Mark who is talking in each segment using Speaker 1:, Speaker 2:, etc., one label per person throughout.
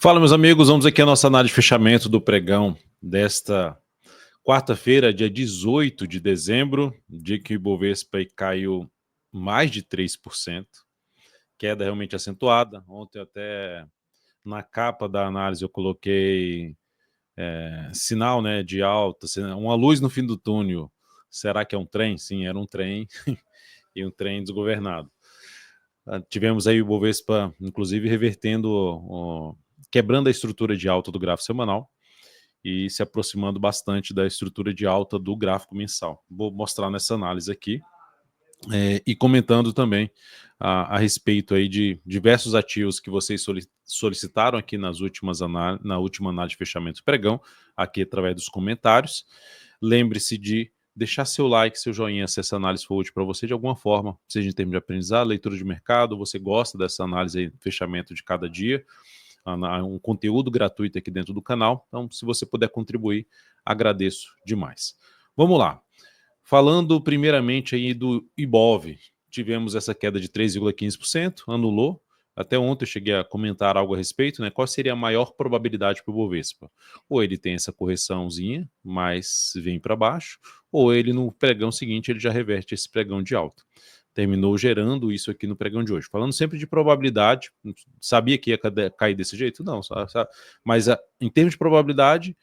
Speaker 1: Fala, meus amigos, vamos aqui a nossa análise de fechamento do pregão desta quarta-feira, dia 18 de dezembro, dia que o Ibovespa caiu mais de 3%, queda realmente acentuada. Ontem até na capa da análise eu coloquei sinal, né, de alta, uma luz no fim do túnel. Será que é um trem? Sim, era um trem e um trem desgovernado. Tivemos aí o Ibovespa, inclusive, revertendo, quebrando a estrutura de alta do gráfico semanal e se aproximando bastante da estrutura de alta do gráfico mensal. Vou mostrar nessa análise aqui e comentando também a respeito aí de diversos ativos que vocês solicitaram aqui na última análise de fechamento do pregão, aqui através dos comentários. Lembre-se de deixar seu like, seu joinha, se essa análise for útil para você de alguma forma, seja em termos de aprendizado, leitura de mercado, você gosta dessa análise aí, fechamento de cada dia, um conteúdo gratuito aqui dentro do canal. Então, se você puder contribuir, agradeço demais. Vamos lá. Falando primeiramente aí do Ibov, tivemos essa queda de 3,15%, anulou. Até ontem eu cheguei a comentar algo a respeito, né? Qual seria a maior probabilidade para o Bovespa? Ou ele tem essa correçãozinha, mas vem para baixo, ou ele no pregão seguinte ele já reverte esse pregão de alta. Terminou gerando isso aqui no pregão de hoje. Falando sempre de probabilidade, sabia que ia cair desse jeito? Não, mas em termos de probabilidade,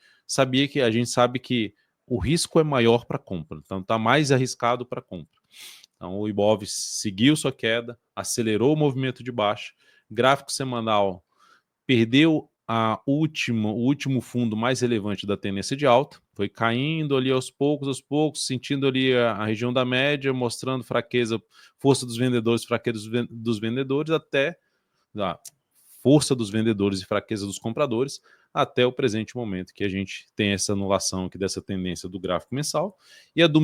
Speaker 1: a gente sabe que o risco é maior para compra, então está mais arriscado para compra. Então o Ibov seguiu sua queda, acelerou o movimento de baixa, gráfico semanal perdeu o último fundo mais relevante da tendência de alta, foi caindo ali aos poucos, sentindo ali a região da média, mostrando fraqueza, força dos vendedores, fraqueza dos vendedores, até a força dos vendedores e fraqueza dos compradores, até o presente momento que a gente tem essa anulação aqui dessa tendência do gráfico mensal e a do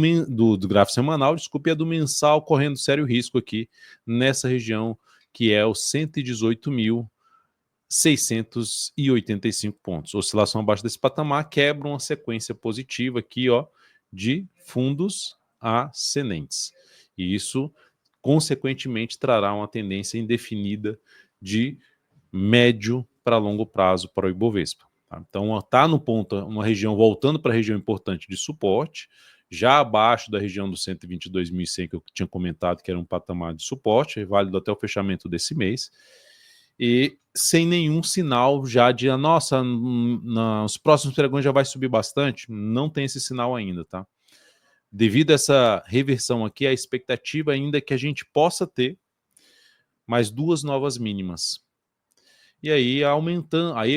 Speaker 1: gráfico semanal, desculpe, e a do mensal correndo sério risco aqui nessa região que é o 118.685 pontos. Oscilação abaixo desse patamar quebra uma sequência positiva aqui, ó, de fundos ascendentes. E isso, consequentemente, trará uma tendência indefinida de médio para longo prazo para o Ibovespa. Tá? Então, está no ponto, uma região voltando para a região importante de suporte, já abaixo da região dos 122.100 que eu tinha comentado, que era um patamar de suporte, válido até o fechamento desse mês, e sem nenhum sinal já de, nossa, nos próximos pregões já vai subir bastante. Não tem esse sinal ainda, tá? Devido a essa reversão aqui, a expectativa ainda é que a gente possa ter mais duas novas mínimas. E aí,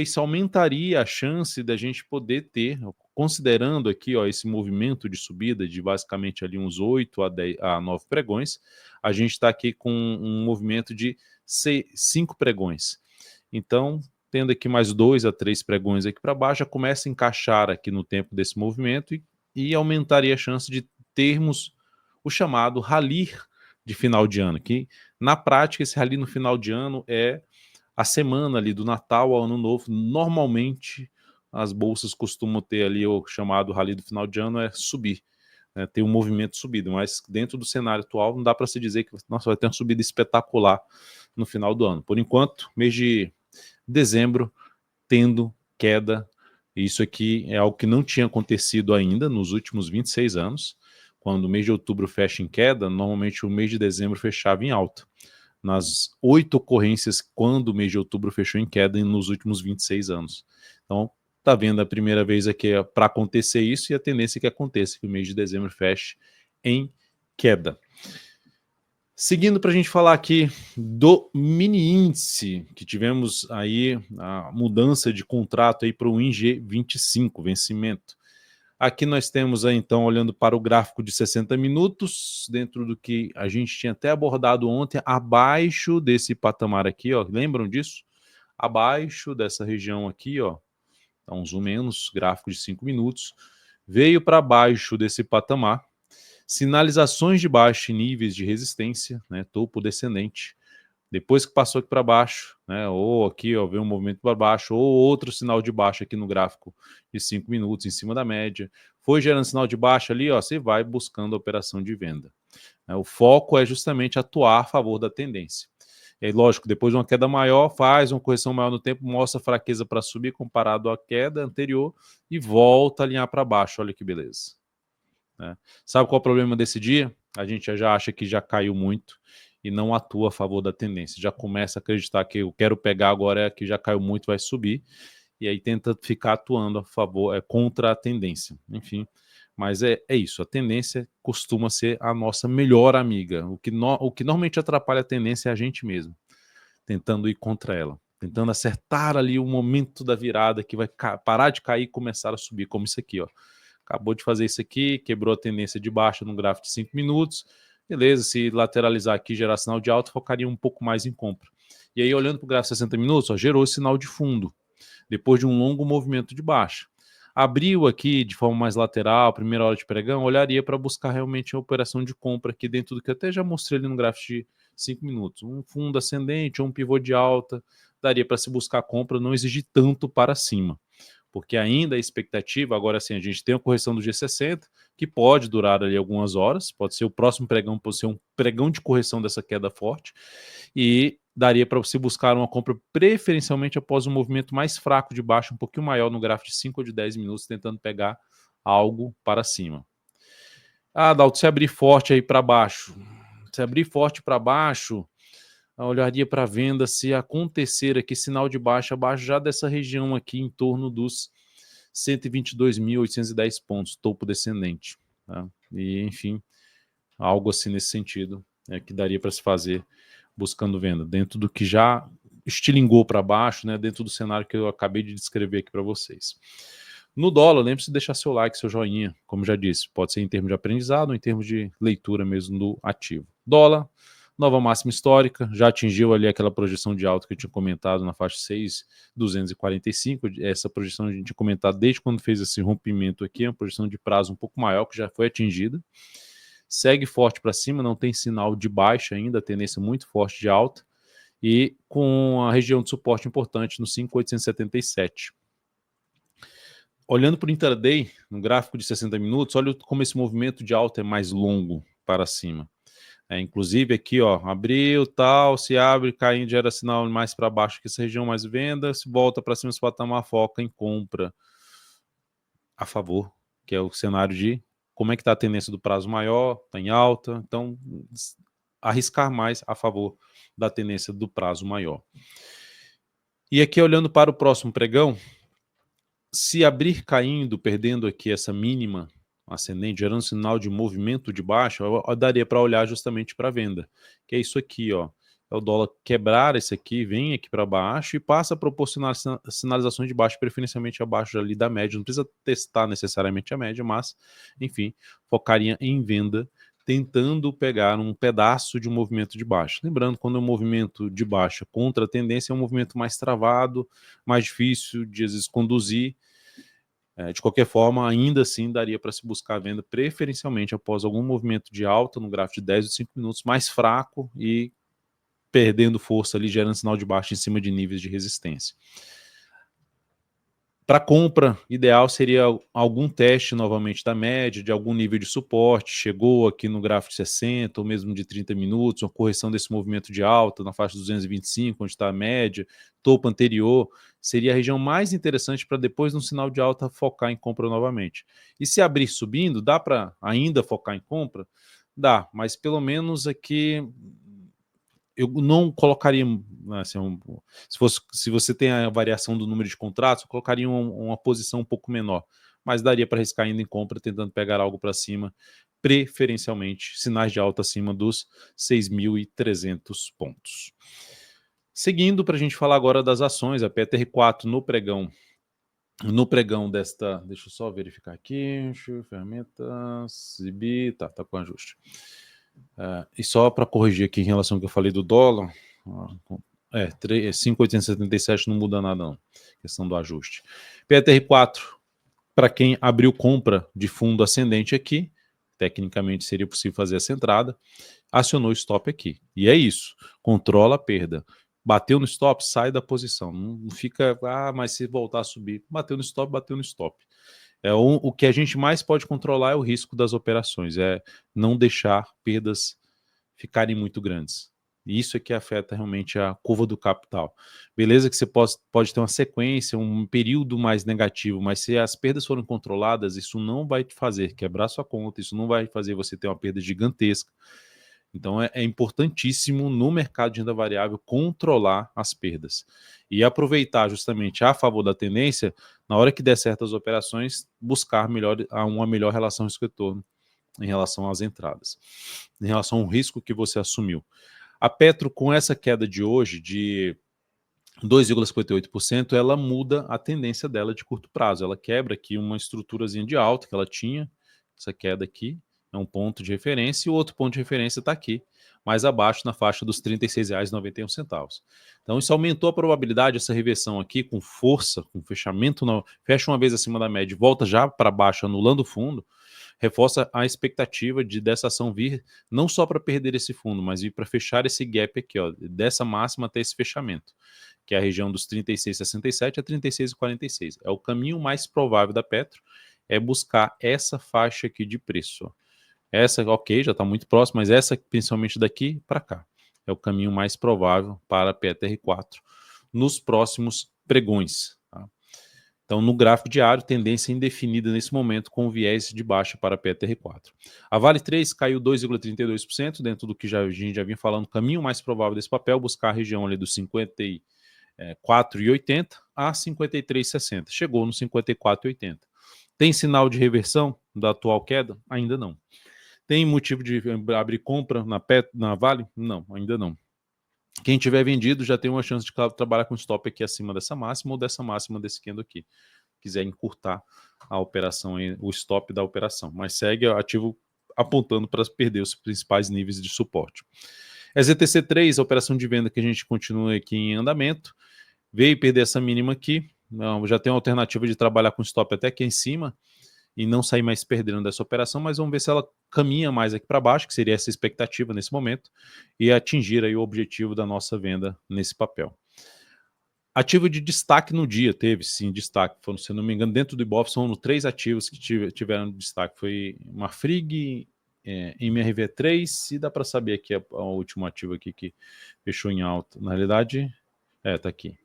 Speaker 1: isso aumentaria a chance da gente poder ter, considerando aqui, ó, esse movimento de subida de basicamente ali uns 8 a 9 pregões, a gente está aqui com um movimento de 5 pregões. Então, tendo aqui mais 2 a 3 pregões aqui para baixo, já começa a encaixar aqui no tempo desse movimento e aumentaria a chance de termos o chamado rally de final de ano, que na prática esse rally no final de ano é a semana ali do Natal ao Ano Novo. Normalmente as bolsas costumam ter ali o chamado rally do final de ano, é subir, né, ter um movimento de subida, mas dentro do cenário atual não dá para se dizer que nossa, vai ter uma subida espetacular no final do ano. Por enquanto, mês de dezembro tendo queda, isso aqui é algo que não tinha acontecido ainda nos últimos 26 anos, quando o mês de outubro fecha em queda, normalmente o mês de dezembro fechava em alta. Nas 8 ocorrências quando o mês de outubro fechou em queda nos últimos 26 anos. Então, está vendo a primeira vez aqui para acontecer isso e a tendência é que aconteça, que o mês de dezembro feche em queda. Seguindo para a gente falar aqui do mini índice, que tivemos aí a mudança de contrato aí para o ING25, vencimento. Aqui nós temos aí, então, olhando para o gráfico de 60 minutos, dentro do que a gente tinha até abordado ontem, abaixo desse patamar aqui, ó, lembram disso? Abaixo dessa região aqui, ó, dá um zoom menos, gráfico de 5 minutos, veio para baixo desse patamar, sinalizações de baixa e níveis de resistência, né, topo descendente. Depois que passou aqui para baixo, né, ou aqui ó, veio um movimento para baixo, ou outro sinal de baixa aqui no gráfico de 5 minutos em cima da média, foi gerando sinal de baixa ali, ó, você vai buscando a operação de venda. O foco é justamente atuar a favor da tendência. É lógico, depois de uma queda maior, faz uma correção maior no tempo, mostra fraqueza para subir comparado à queda anterior e volta a alinhar para baixo. Olha que beleza. Né? Sabe qual é o problema desse dia? A gente já acha que já caiu muito e não atua a favor da tendência. Já começa a acreditar que eu quero pegar agora é que já caiu muito, vai subir. E aí tenta ficar atuando a favor, contra a tendência. Enfim, mas é isso. A tendência costuma ser a nossa melhor amiga. O que normalmente atrapalha a tendência é a gente mesmo, tentando ir contra ela, tentando acertar ali o momento da virada que vai parar de cair e começar a subir, como isso aqui, ó. Acabou de fazer isso aqui, quebrou a tendência de baixa no gráfico de 5 minutos. Beleza, se lateralizar aqui, gerar sinal de alta, focaria um pouco mais em compra. E aí, olhando para o gráfico de 60 minutos, ó, gerou sinal de fundo, depois de um longo movimento de baixa. Abriu aqui de forma mais lateral, primeira hora de pregão, olharia para buscar realmente a operação de compra aqui dentro do que eu até já mostrei ali no gráfico de 5 minutos. Um fundo ascendente ou um pivô de alta, daria para se buscar compra, não exigir tanto para cima. Porque ainda a expectativa, agora sim, a gente tem a correção do G60, que pode durar ali algumas horas, pode ser o próximo pregão, pode ser um pregão de correção dessa queda forte, e daria para você buscar uma compra preferencialmente após um movimento mais fraco de baixo, um pouquinho maior no gráfico de 5 ou de 10 minutos, tentando pegar algo para cima. Ah, Dalton, se abrir forte aí para baixo, se abrir forte para baixo, olharia para a venda se acontecer aqui sinal de baixa abaixo já dessa região aqui em torno dos 122.810 pontos, topo descendente. Tá? E, enfim, algo assim nesse sentido que daria para se fazer buscando venda, dentro do que já estilingou para baixo, né, dentro do cenário que eu acabei de descrever aqui para vocês. No dólar, lembre-se de deixar seu like, seu joinha, como já disse, pode ser em termos de aprendizado ou em termos de leitura mesmo do ativo. Dólar, nova máxima histórica, já atingiu ali aquela projeção de alta que eu tinha comentado na faixa 6.245, essa projeção a gente tinha comentado desde quando fez esse rompimento aqui, é uma projeção de prazo um pouco maior que já foi atingida, segue forte para cima, não tem sinal de baixa ainda, tendência muito forte de alta, e com a região de suporte importante no 5.877. Olhando para o intraday, no gráfico de 60 minutos, olha como esse movimento de alta é mais longo para cima. Inclusive aqui, ó, abriu, tal, se abre, caindo, gera sinal mais para baixo que essa região mais venda, se volta para cima, esse patamar foca em compra a favor, que é o cenário de como é que está a tendência do prazo maior, está em alta, então arriscar mais a favor da tendência do prazo maior. E aqui olhando para o próximo pregão, se abrir caindo, perdendo aqui essa mínima ascendente, gerando sinal de movimento de baixa, eu daria para olhar justamente para a venda, que é isso aqui, ó. É o dólar quebrar esse aqui, vem aqui para baixo e passa a proporcionar sinalizações de baixo, preferencialmente abaixo ali da média. Não precisa testar necessariamente a média, mas, enfim, focaria em venda, tentando pegar um pedaço de um movimento de baixa. Lembrando, quando é um movimento de baixa contra a tendência, é um movimento mais travado, mais difícil de, às vezes, conduzir. De qualquer forma, ainda assim, daria para se buscar a venda preferencialmente após algum movimento de alta no gráfico de 10 ou 5 minutos mais fraco e perdendo força ali, gerando sinal de baixa em cima de níveis de resistência. Para compra, ideal seria algum teste novamente da média, de algum nível de suporte, chegou aqui no gráfico de 60 ou mesmo de 30 minutos, uma correção desse movimento de alta na faixa de 225, onde está a média, topo anterior, seria a região mais interessante para depois, no sinal de alta, focar em compra novamente. E se abrir subindo, dá para ainda focar em compra? Dá, mas pelo menos aqui eu não colocaria, assim, se você tem a variação do número de contratos, eu colocaria uma posição um pouco menor, mas daria para arriscar ainda em compra, tentando pegar algo para cima, preferencialmente sinais de alta acima dos 6.300 pontos. Seguindo, para a gente falar agora das ações, a PTR4 no pregão desta, deixa eu só verificar aqui, ferramentas, ZIB, tá com ajuste. E só para corrigir aqui em relação ao que eu falei do dólar, 5.877 não muda nada não, questão do ajuste. PTR4, para quem abriu compra de fundo ascendente aqui, tecnicamente seria possível fazer essa entrada, acionou o stop aqui. E é isso, controla a perda. Bateu no stop, sai da posição. Não fica, mas se voltar a subir, bateu no stop, bateu no stop. O que a gente mais pode controlar é o risco das operações, é não deixar perdas ficarem muito grandes. Isso é que afeta realmente a curva do capital. Beleza que você pode ter uma sequência, um período mais negativo, mas se as perdas forem controladas, isso não vai te fazer quebrar sua conta, isso não vai fazer você ter uma perda gigantesca. Então é importantíssimo no mercado de renda variável controlar as perdas e aproveitar justamente a favor da tendência, na hora que der certas operações, buscar uma melhor relação risco-retorno em relação às entradas, em relação ao risco que você assumiu. A Petro, com essa queda de hoje de 2,58%, ela muda a tendência dela de curto prazo. Ela quebra aqui uma estruturazinha de alta que ela tinha, essa queda aqui é um ponto de referência, e o outro ponto de referência está aqui, mais abaixo, na faixa dos R$ 36,91. Então isso aumentou a probabilidade, essa reversão aqui, com força, com fechamento, fecha uma vez acima da média e volta já para baixo, anulando o fundo, reforça a expectativa dessa ação vir não só para perder esse fundo, mas vir para fechar esse gap aqui, ó, dessa máxima até esse fechamento, que é a região dos 36,67 a 36,46. É o caminho mais provável da Petro, é buscar essa faixa aqui de preço. Ó. Essa, ok, já está muito próximo, mas essa, principalmente daqui para cá, é o caminho mais provável para a PETR4 nos próximos pregões. Tá? Então, no gráfico diário, tendência indefinida nesse momento, com viés de baixa para a PETR4. A Vale 3 caiu 2,32%, dentro do que a gente já vinha falando, caminho mais provável desse papel, buscar a região ali dos 54,80 a 53,60. Chegou no 54,80. Tem sinal de reversão da atual queda? Ainda não. Tem motivo de abrir compra na Vale? Não, ainda não. Quem tiver vendido já tem uma chance de trabalhar com stop aqui acima dessa máxima ou dessa máxima desse candle aqui. Quiser encurtar a operação, o stop da operação. Mas segue ativo apontando para perder os principais níveis de suporte. EZTC3, a operação de venda que a gente continua aqui em andamento, veio perder essa mínima aqui. Não, já tem uma alternativa de trabalhar com stop até aqui em cima e não sair mais perdendo dessa operação, mas vamos ver se ela caminha mais aqui para baixo, que seria essa expectativa nesse momento, e atingir aí o objetivo da nossa venda nesse papel. Ativo de destaque no dia, teve sim destaque, foram, se não me engano, dentro do Ibov são 3 ativos que tiveram destaque, foi Marfrig, MRV3, e dá para saber aqui o último ativo aqui que fechou em alta, na realidade, tá aqui.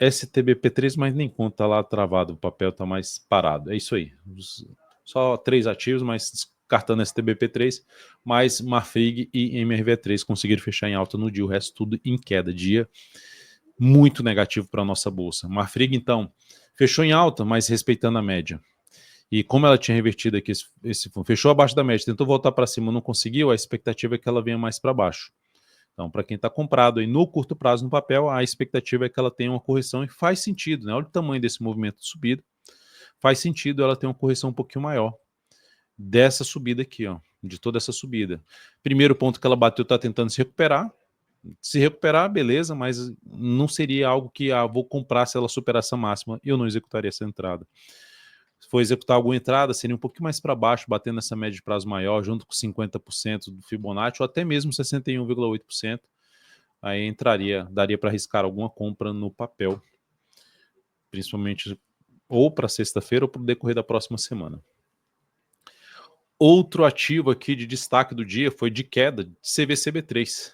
Speaker 1: STBP3, mas nem conta, tá lá travado, o papel tá mais parado, é isso aí, só 3 ativos, mas descartando STBP3, mas Marfrig e MRV3 conseguiram fechar em alta no dia, o resto tudo em queda, dia muito negativo para a nossa bolsa. Marfrig, então, fechou em alta, mas respeitando a média. E como ela tinha revertido aqui, fechou abaixo da média, tentou voltar para cima, não conseguiu, a expectativa é que ela venha mais para baixo. Então, para quem está comprado aí no curto prazo no papel, a expectativa é que ela tenha uma correção e faz sentido, né? Olha o tamanho desse movimento de subida. Faz sentido ela ter uma correção um pouquinho maior dessa subida aqui, ó, de toda essa subida. Primeiro ponto que ela bateu, está tentando se recuperar. Se recuperar, beleza, mas não seria algo que vou comprar se ela superar essa máxima e eu não executaria essa entrada. Se for executar alguma entrada, seria um pouquinho mais para baixo, batendo essa média de prazo maior, junto com 50% do Fibonacci, ou até mesmo 61,8%. Aí daria para arriscar alguma compra no papel, principalmente ou para sexta-feira ou para o decorrer da próxima semana. Outro ativo aqui de destaque do dia foi de queda, de CVCB3.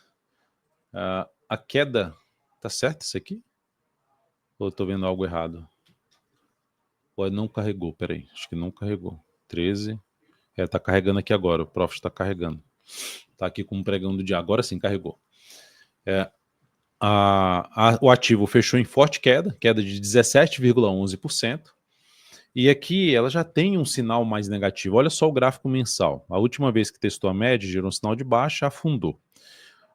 Speaker 1: A queda, tá certo isso aqui? Ou eu tô vendo algo errado? Ou não carregou, peraí, acho que não carregou. 13, tá carregando aqui agora, o Profit tá carregando. Tá aqui com um pregão do dia, agora sim carregou. O ativo fechou em forte queda de 17,11%. E aqui ela já tem um sinal mais negativo. Olha só o gráfico mensal. A última vez que testou a média, gerou um sinal de baixa, afundou.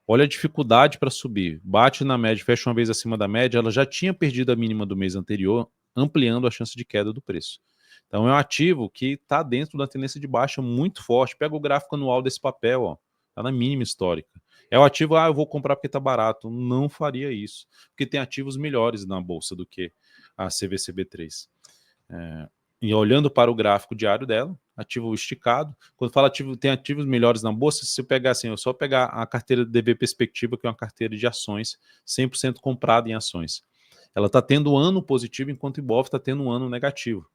Speaker 1: Olha a dificuldade para subir. Bate na média, fecha uma vez acima da média, ela já tinha perdido a mínima do mês anterior, ampliando a chance de queda do preço. Então é um ativo que está dentro da tendência de baixa muito forte. Pega o gráfico anual desse papel, ó, tá na mínima histórica. É o ativo, eu vou comprar porque está barato. Não faria isso, porque tem ativos melhores na bolsa do que a CVCB3. E olhando para o gráfico diário dela, ativo esticado, quando fala ativo, tem ativos melhores na bolsa, se eu pegar assim, eu só pegar a carteira DV Perspectiva, que é uma carteira de ações, 100% comprada em ações. Ela está tendo um ano positivo, enquanto o Ibov está tendo um ano negativo.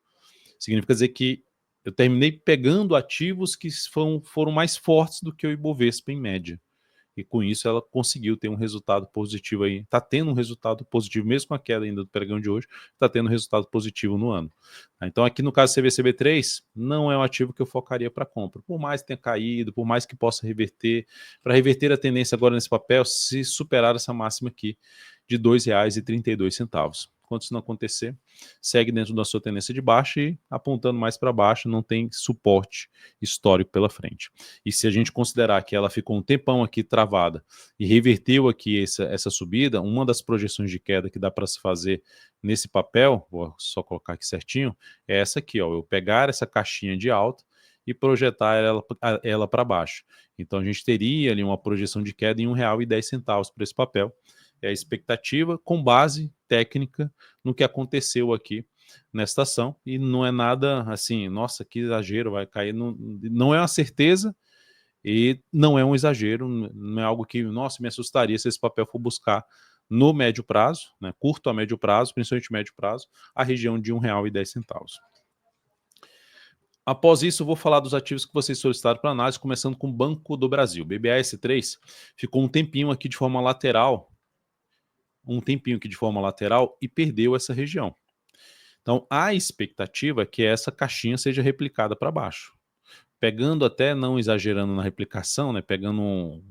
Speaker 1: Significa dizer que eu terminei pegando ativos que foram mais fortes do que o Ibovespa em média. e com isso ela conseguiu ter um resultado positivo aí, está tendo um resultado positivo, mesmo com a queda ainda do pregão de hoje, está tendo um resultado positivo no ano. Então aqui no caso CVCB3, não é um ativo que eu focaria para compra, por mais que tenha caído, por mais que possa reverter, para reverter a tendência agora nesse papel, se superar essa máxima aqui de R$ 2,32. Quando isso não acontecer, segue dentro da sua tendência de baixa e apontando mais para baixo, não tem suporte histórico pela frente. E se a gente considerar que ela ficou um tempão aqui travada e reverteu aqui essa subida, uma das projeções de queda que dá para se fazer nesse papel, vou só colocar aqui certinho, é essa aqui, ó, eu pegar essa caixinha de alta e projetar ela para baixo. Então a gente teria ali uma projeção de queda em R$ 1,10 para esse papel. É a expectativa com base técnica no que aconteceu aqui nesta ação, e não é nada assim, nossa, que exagero, vai cair, não é uma certeza e não é um exagero, não é algo que, nossa, me assustaria se esse papel for buscar no médio prazo, né, curto a médio prazo, principalmente médio prazo, a região de R$ 1,10. Após isso, eu vou falar dos ativos que vocês solicitaram para análise, começando com o Banco do Brasil. BBAS3 ficou um tempinho aqui de forma lateral, e perdeu essa região. Então, a expectativa é que essa caixinha seja replicada para baixo. Pegando até, não exagerando na replicação, né, pegando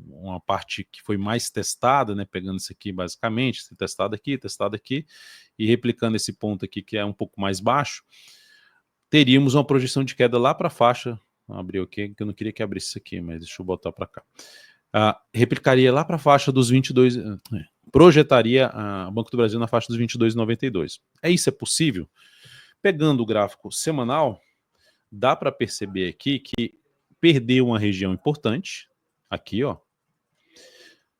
Speaker 1: uma parte que foi mais testada, né, pegando isso aqui basicamente, testado aqui, e replicando esse ponto aqui que é um pouco mais baixo, teríamos uma projeção de queda lá para a faixa, abriu aqui, que eu não queria que abrisse isso aqui, mas deixa eu botar para cá. Replicaria lá para a faixa dos 22, projetaria o Banco do Brasil na faixa dos 22,92. Isso é possível? Pegando o gráfico semanal, dá para perceber aqui que perdeu uma região importante, aqui, ó.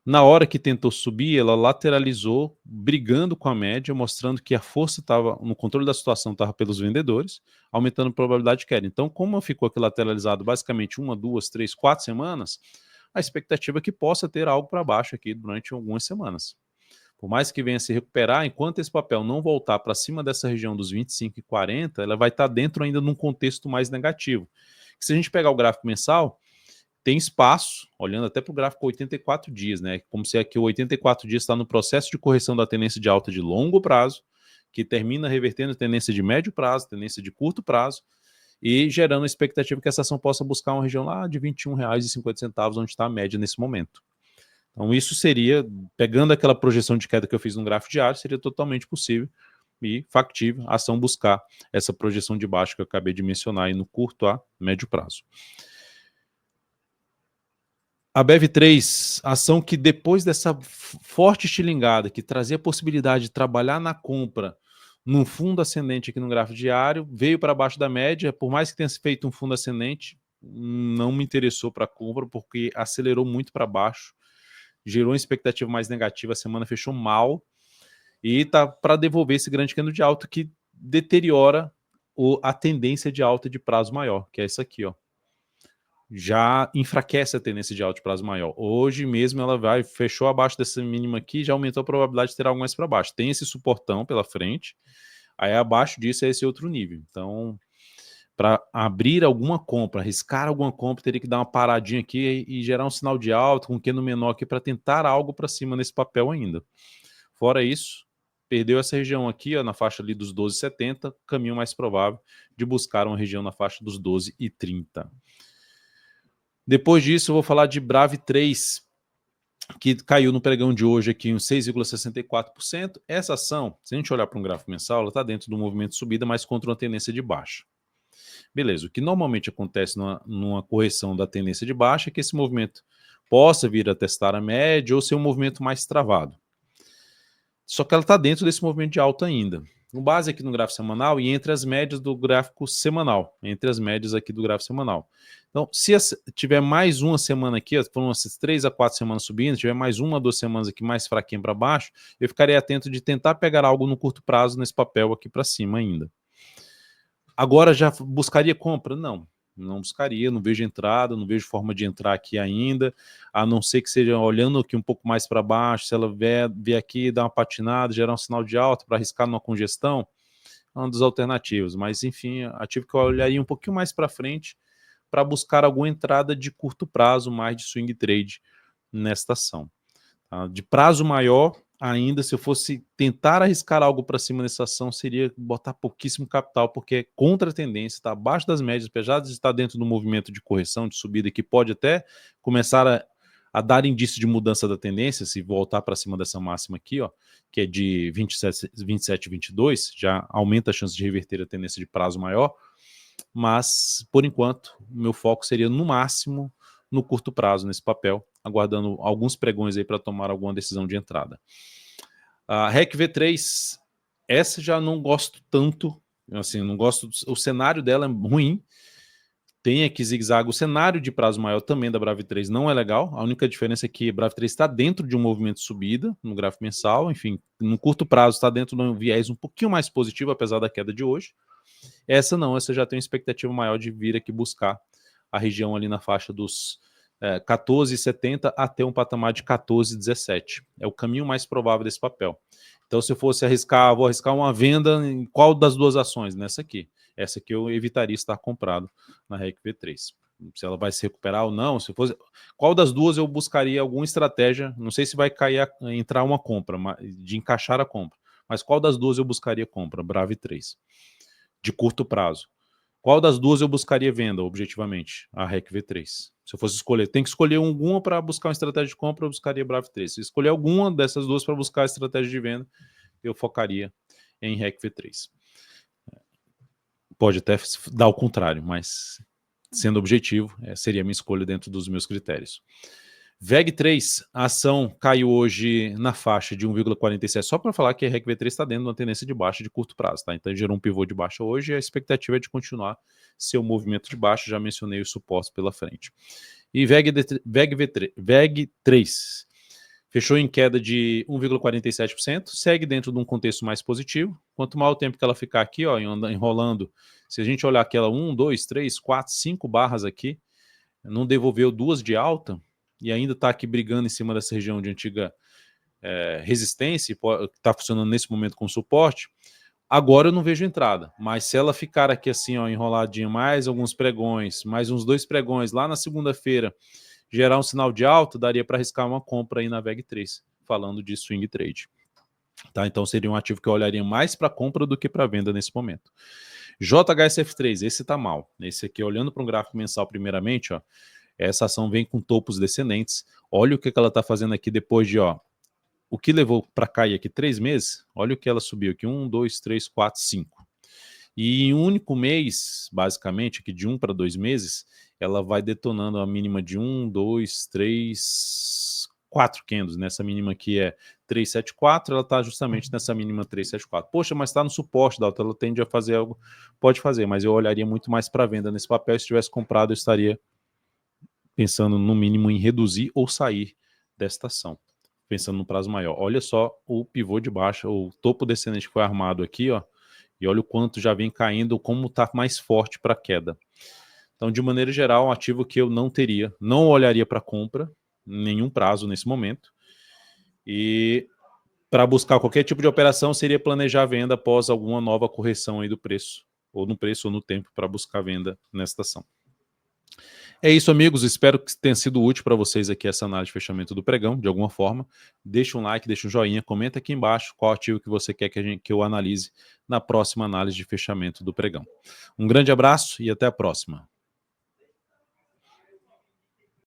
Speaker 1: Na hora que tentou subir, ela lateralizou, brigando com a média, mostrando que a força estava, no controle da situação, estava pelos vendedores, aumentando a probabilidade de queda. Então, como ficou aqui lateralizado basicamente 1, 2, 3, 4 semanas, a expectativa é que possa ter algo para baixo aqui durante algumas semanas. Por mais que venha se recuperar, enquanto esse papel não voltar para cima dessa região dos 25 e 40, ela vai estar dentro ainda num contexto mais negativo. Se a gente pegar o gráfico mensal, tem espaço, olhando até para o gráfico 84 dias, né? Como se aqui o 84 dias está no processo de correção da tendência de alta de longo prazo, que termina revertendo a tendência de médio prazo, tendência de curto prazo, e gerando a expectativa que essa ação possa buscar uma região lá de R$ 21,50, onde está a média nesse momento. Então isso seria, pegando aquela projeção de queda que eu fiz no gráfico diário, seria totalmente possível e factível a ação buscar essa projeção de baixo que eu acabei de mencionar aí no curto a médio prazo. A BEV3, ação que depois dessa forte estilingada, que trazia a possibilidade de trabalhar na compra num fundo ascendente aqui no gráfico diário, veio para baixo da média, por mais que tenha feito um fundo ascendente, não me interessou para compra, porque acelerou muito para baixo, gerou uma expectativa mais negativa, a semana fechou mal, e tá para devolver esse grande candle de alta que deteriora a tendência de alta de prazo maior, que é essa aqui, ó. Já enfraquece a tendência de alta de prazo maior. Hoje mesmo ela fechou abaixo dessa mínima aqui, já aumentou a probabilidade de ter algo mais para baixo. Tem esse suportão pela frente, aí abaixo disso é esse outro nível. Então, para abrir alguma compra, arriscar alguma compra, teria que dar uma paradinha aqui e gerar um sinal de alta com candle menor aqui para tentar algo para cima nesse papel ainda. Fora isso, perdeu essa região aqui, ó, na faixa ali dos 12,70, caminho mais provável de buscar uma região na faixa dos 12,30. Depois disso, eu vou falar de BRAV3, que caiu no pregão de hoje aqui em 6,64%. Essa ação, se a gente olhar para um gráfico mensal, ela está dentro do movimento de subida, mas contra uma tendência de baixa. Beleza, o que normalmente acontece numa correção da tendência de baixa é que esse movimento possa vir a testar a média ou ser um movimento mais travado. Só que ela está dentro desse movimento de alta ainda. Com base aqui no gráfico semanal e entre as médias do gráfico semanal. Então, se tiver mais uma semana aqui, foram essas 3 a 4 semanas subindo, tiver mais 1 a 2 semanas aqui mais fraquinha para baixo, eu ficarei atento de tentar pegar algo no curto prazo nesse papel aqui para cima ainda. Agora já buscaria compra? Não buscaria, não vejo entrada, não vejo forma de entrar aqui ainda, a não ser que seja olhando aqui um pouco mais para baixo, se ela vier aqui, dar uma patinada, gerar um sinal de alta para arriscar numa congestão, é uma das alternativas, mas enfim, ativo que eu olharia um pouquinho mais para frente para buscar alguma entrada de curto prazo, mais de swing trade nesta ação. Tá? De prazo maior, ainda, se eu fosse tentar arriscar algo para cima nessa ação, seria botar pouquíssimo capital, porque é contra a tendência, está abaixo das médias, apesar de estar dentro do movimento de correção, de subida, que pode até começar a dar indício de mudança da tendência, se voltar para cima dessa máxima aqui, ó, que é de 27, 22, já aumenta a chance de reverter a tendência de prazo maior, mas, por enquanto, o meu foco seria, no máximo, no curto prazo, nesse papel, aguardando alguns pregões aí para tomar alguma decisão de entrada. A REC V3, essa já não gosto tanto, assim, não gosto, o cenário dela é ruim, tem aqui zigue-zague, o cenário de prazo maior também da Bravi 3 não é legal, a única diferença é que a Bravi 3 está dentro de um movimento de subida, no gráfico mensal, enfim, no curto prazo está dentro de um viés um pouquinho mais positivo, apesar da queda de hoje. Essa não, essa já tem uma expectativa maior de vir aqui buscar a região ali na faixa dos 14,70 até um patamar de 14,17. É o caminho mais provável desse papel. Então, se eu fosse arriscar, vou arriscar uma venda em qual das duas ações? Nessa aqui. Essa aqui eu evitaria estar comprado na REC V3. Se ela vai se recuperar ou não, se fosse, qual das duas eu buscaria alguma estratégia, não sei se vai cair entrar uma compra, de encaixar a compra, mas qual das duas eu buscaria compra? Bravi 3. De curto prazo. Qual das duas eu buscaria venda, objetivamente? A REC V3. Se eu fosse escolher, tem que escolher alguma para buscar uma estratégia de compra, eu buscaria Bravi 3. Se escolher alguma dessas duas para buscar a estratégia de venda, eu focaria em REC V3. Pode até dar o contrário, mas sendo objetivo, seria a minha escolha dentro dos meus critérios. VEG3, a ação caiu hoje na faixa de 1,47, só para falar que a REC V3 está dentro de uma tendência de baixa de curto prazo, tá? Então gerou um pivô de baixa hoje e a expectativa é de continuar seu movimento de baixa, já mencionei os suportes pela frente. E VEG3 fechou em queda de 1,47%, segue dentro de um contexto mais positivo. Quanto maior o tempo que ela ficar aqui, ó, enrolando, se a gente olhar aquela 1, 2, 3, 4, 5 barras aqui, não devolveu duas de alta, e ainda está aqui brigando em cima dessa região de antiga resistência, que está funcionando nesse momento com suporte, agora eu não vejo entrada, mas se ela ficar aqui assim, ó, enroladinha, mais alguns pregões, mais uns 2 pregões lá na segunda-feira, gerar um sinal de alta, daria para arriscar uma compra aí na VEG3, falando de swing trade. Tá? Então seria um ativo que eu olharia mais para compra do que para venda nesse momento. JHSF3, esse está mal. Esse aqui, olhando para um gráfico mensal primeiramente, ó, essa ação vem com topos descendentes. Olha o que ela está fazendo aqui depois de, ó, o que levou para cair aqui 3 meses, olha o que ela subiu aqui, 1, 2, 3, 4, 5. E em um único mês, basicamente, aqui de 1 para 2 meses, ela vai detonando a mínima de 1, 2, 3, 4 candles. Nessa mínima aqui é 374, ela está justamente nessa mínima 374. Poxa, mas está no suporte, Dalton, ela tende a fazer algo, pode fazer, mas eu olharia muito mais para venda nesse papel. Se tivesse comprado, eu estaria pensando no mínimo em reduzir ou sair desta ação, pensando no prazo maior. Olha só o pivô de baixa, o topo descendente que foi armado aqui, ó, e olha o quanto já vem caindo, como está mais forte para a queda. Então, de maneira geral, um ativo que eu não teria, não olharia para compra, nenhum prazo nesse momento, e para buscar qualquer tipo de operação seria planejar a venda após alguma nova correção aí do preço, ou no preço ou no tempo, para buscar venda nesta ação. É isso, amigos, espero que tenha sido útil para vocês aqui essa análise de fechamento do pregão, de alguma forma. Deixa um like, deixa um joinha, comenta aqui embaixo qual ativo que você quer que eu analise na próxima análise de fechamento do pregão. Um grande abraço e até a próxima.